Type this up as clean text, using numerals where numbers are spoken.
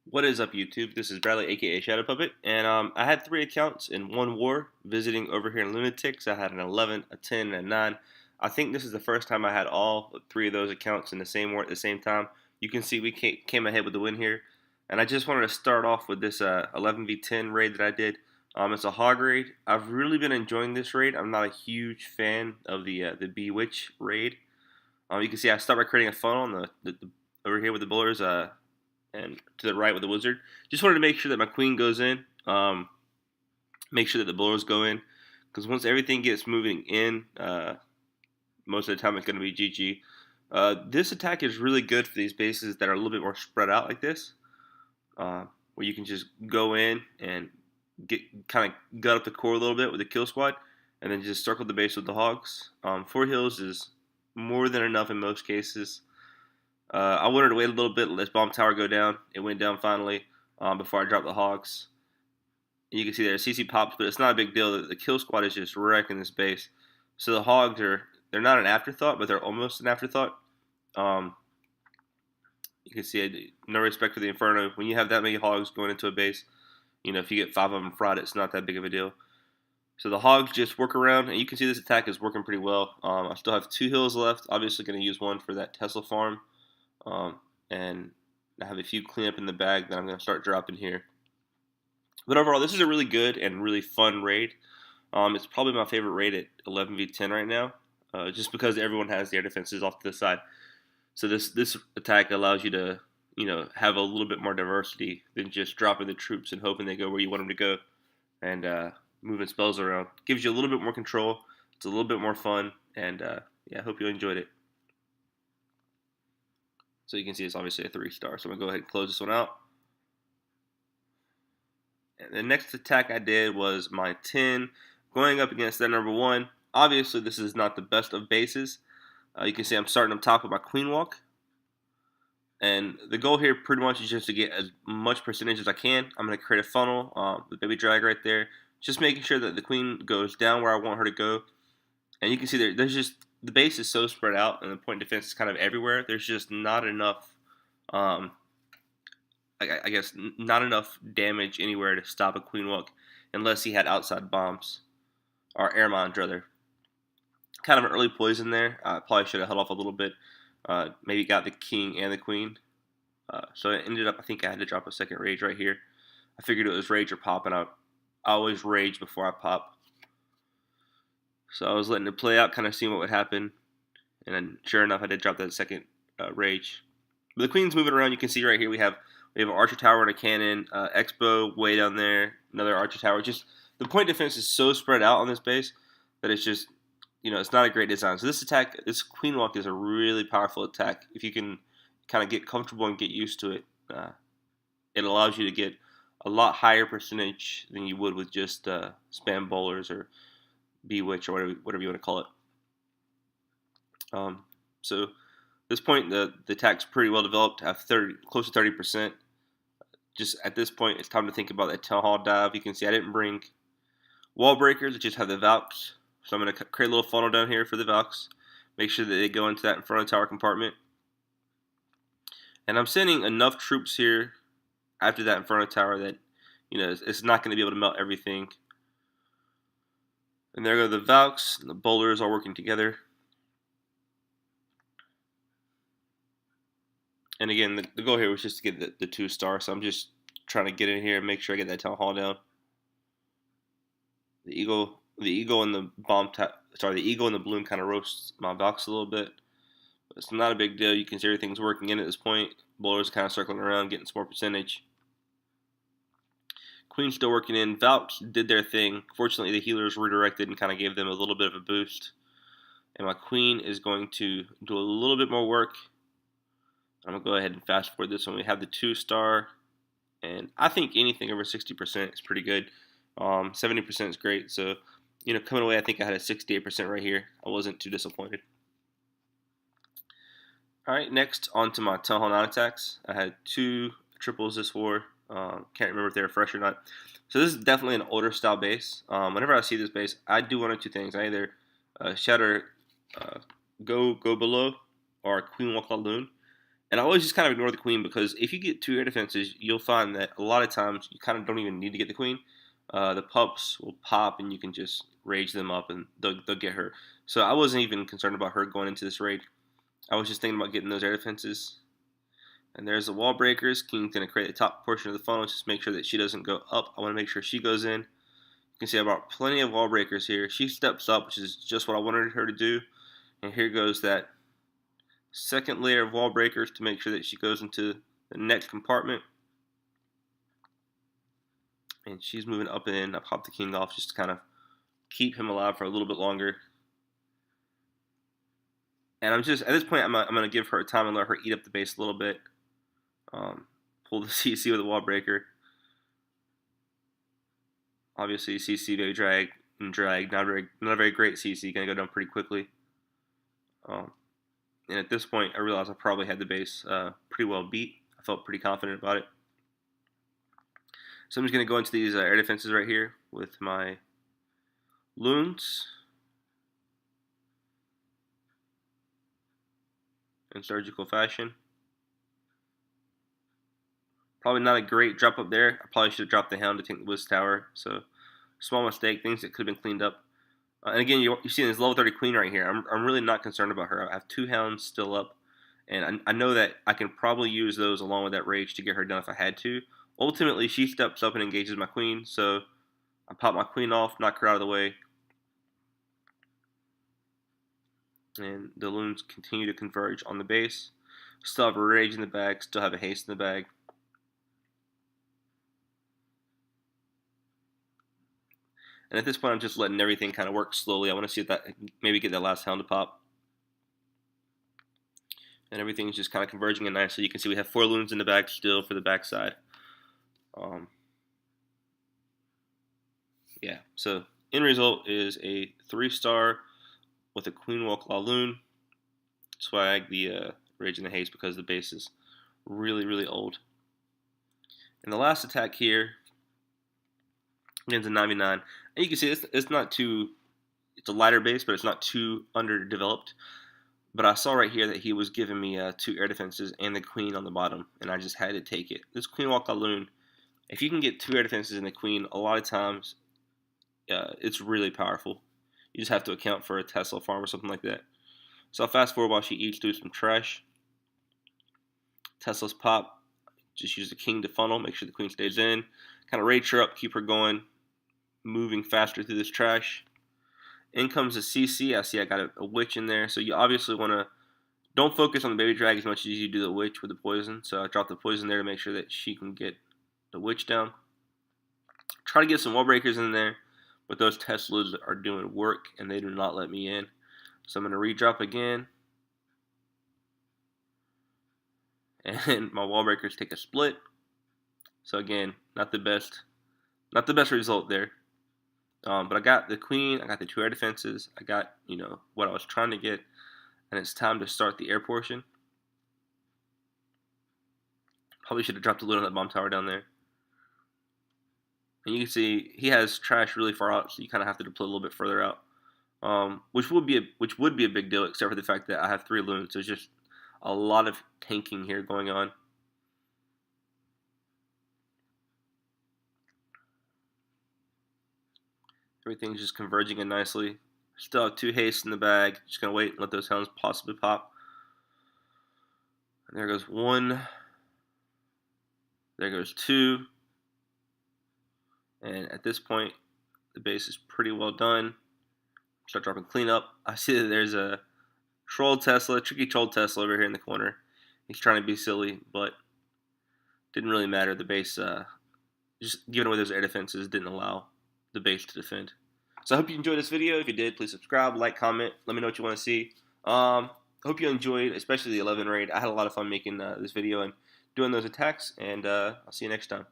What is up, YouTube? This is Bradley, aka Shadow Puppet, and I had three accounts in one war visiting over here in Lunatics. I had an 11, a 10, and a 9. I think this is the first time I had all three of those accounts in the same war at the same time. You can see we came ahead with the win here, and I just wanted to start off with this 11v10 raid that I did. It's a hog raid. I've really been enjoying this raid. I'm not a huge fan of the Bewitch raid. You can see I start by creating a funnel on over here with the bullers. And to the right with the wizard. Just wanted to make sure that my queen goes in. Make sure that the bullers go in, because once everything gets moving in, most of the time it's going to be GG. This attack is really good for these bases that are a little bit more spread out like this, where you can just go in and get kind of gut up the core a little bit with the kill squad, and then just circle the base with the hogs. 4 hills is more than enough in most cases. I wanted to wait a little bit, let this bomb tower go down. It went down finally before I dropped the hogs. You can see there CC pops, but it's not a big deal. The kill squad is just wrecking this base. So the hogs they're not an afterthought, but they're almost an afterthought. You can see no respect for the Inferno. When you have that many hogs going into a base, if you get 5 of them fried, it's not that big of a deal. So the hogs just work around, and you can see this attack is working pretty well. I still have 2 hills left. Obviously going to use one for that Tesla farm. And I have a few cleanup in the bag that I'm going to start dropping here. But overall, this is a really good and really fun raid. It's probably my favorite raid at 11v10 right now, just because everyone has their defenses off to the side. So this attack allows you to have a little bit more diversity than just dropping the troops and hoping they go where you want them to go, and moving spells around. Gives you a little bit more control. It's a little bit more fun, and yeah, I hope you enjoyed it. So you can see it's obviously a 3-star. So I'm going to go ahead and close this one out. And the next attack I did was my 10, going up against that number 1. Obviously, this is not the best of bases. You can see I'm starting up top with my queen walk. And the goal here pretty much is just to get as much percentage as I can. I'm going to create a funnel with baby drag right there. Just making sure that the queen goes down where I want her to go. And you can see there's just, the base is so spread out and the point defense is kind of everywhere. There's just not enough, I guess, not enough damage anywhere to stop a queen walk unless he had outside bombs, or air mines rather. Kind of an early poison there. I probably should have held off a little bit. Maybe got the king and the queen. So it ended up, I think I had to drop a second rage right here. I figured it was rage or pop, and I always rage before I pop. So I was letting it play out, kind of seeing what would happen. And then, sure enough, I did drop that second rage. But the queen's moving around. You can see right here we have an archer tower and a cannon. Expo way down there, another archer tower. Just the point defense is so spread out on this base that it's just, it's not a great design. So this attack, this queen walk is a really powerful attack. If you can kind of get comfortable and get used to it, it allows you to get a lot higher percentage than you would with just spam bowlers or Bewitch or whatever you want to call it. So at this point, the attack's pretty well developed. I have close to 30%. Just at this point, it's time to think about that Town Hall dive. You can see I didn't bring wall breakers. I just have the Valks. So I'm going to create a little funnel down here for the Valks. Make sure that they go into that Inferno Tower compartment. And I'm sending enough troops here after that Inferno Tower that, it's not going to be able to melt everything. And there go the Valks and the bowlers all working together. And again, the goal here was just to get the 2-star. So I'm just trying to get in here and make sure I get that Town Hall down. The eagle and the the eagle and the balloon kind of roasts my Valks a little bit. But it's not a big deal. You can see everything's working in at this point. Bowlers kind of circling around, getting some more percentage. Queen's still working in. Valks did their thing. Fortunately, the healers redirected and kind of gave them a little bit of a boost. And my queen is going to do a little bit more work. I'm going to go ahead and fast forward this one. We have the 2-star. And I think anything over 60% is pretty good. 70% is great. So, coming away, I think I had a 68% right here. I wasn't too disappointed. Alright, next on to my Town Hall 9 attacks. I had 2 triples this war. Can't remember if they were fresh or not. So this is definitely an older style base. Whenever I see this base, I do one of 2 things. I either shatter go below or queen walk laloon. And I always just kind of ignore the queen because if you get 2 air defenses, you'll find that a lot of times you kind of don't even need to get the queen. The pups will pop and you can just rage them up and they'll get her. So I wasn't even concerned about her going into this raid. I was just thinking about getting those air defenses. And there's the wall breakers. King's going to create the top portion of the funnel. Just make sure that she doesn't go up. I want to make sure she goes in. You can see I brought plenty of wall breakers here. She steps up, which is just what I wanted her to do. And here goes that second layer of wall breakers to make sure that she goes into the next compartment. And she's moving up and in. I popped the king off just to kind of keep him alive for a little bit longer. And I'm just, at this point, I'm going to give her time and let her eat up the base a little bit. Pull the CC with a wall breaker. Obviously, CC very drag and drag, not a very great CC, gonna go down pretty quickly. And at this point, I realized I probably had the base pretty well beat. I felt pretty confident about it. So I'm just gonna go into these air defenses right here with my loons in surgical fashion. Probably not a great drop up there. I probably should have dropped the hound to take the Wiz Tower. So, small mistake. Things that could have been cleaned up. And again, you see this level 30 queen right here. I'm really not concerned about her. I have 2 hounds still up. And I know that I can probably use those along with that rage to get her done if I had to. Ultimately, she steps up and engages my queen. So, I pop my queen off, knock her out of the way. And the loons continue to converge on the base. Still have a rage in the bag. Still have a haste in the bag. And at this point, I'm just letting everything kind of work slowly. I want to see if that maybe get that last hound to pop. And everything's just kind of converging in nicely. You can see we have 4 loons in the bag still for the backside. Yeah, so end result is a 3-star with a queen walk laloon. Swag the rage and the haste because the base is really, really old. And the last attack here against a 99. And you can see it's not too, it's a lighter base, but it's not too underdeveloped. But I saw right here that he was giving me 2 air defenses and the queen on the bottom, and I just had to take it. This queen walk laloon, if you can get 2 air defenses and the queen, a lot of times it's really powerful. You just have to account for a Tesla farm or something like that. So I'll fast forward while she eats through some trash. Tesla's pop. Just use the king to funnel, make sure the queen stays in. Kind of rage her up, keep her going, moving faster through this trash. In comes a CC. I see I got a witch in there. So you obviously want to, don't focus on the baby drag as much as you do the witch with the poison. So I dropped the poison there to make sure that she can get the witch down. Try to get some wall breakers in there, but those Teslas are doing work and they do not let me in. So I'm going to redrop again. And my wall breakers take a split. So again, not the best result there. But I got the queen, I got the 2 air defenses, I got, what I was trying to get, and it's time to start the air portion. Probably should have dropped a little on that bomb tower down there. And you can see he has trash really far out, so you kind of have to deploy a little bit further out. Which would be a big deal, except for the fact that I have 3 loons. There's just a lot of tanking here going on. Everything's just converging in nicely. Still have 2 hastes in the bag. Just gonna wait and let those hounds possibly pop. And there goes 1. There goes 2. And at this point, the base is pretty well done. Start dropping cleanup. I see that there's a troll Tesla, tricky troll Tesla over here in the corner. He's trying to be silly, but didn't really matter. The base, just giving away those air defenses, didn't allow the base to defend. So I hope you enjoyed this video. If you did, please subscribe, like, comment. Let me know what you want to see. I hope you enjoyed, especially the 11 raid. I had a lot of fun making this video and doing those attacks, and I'll see you next time.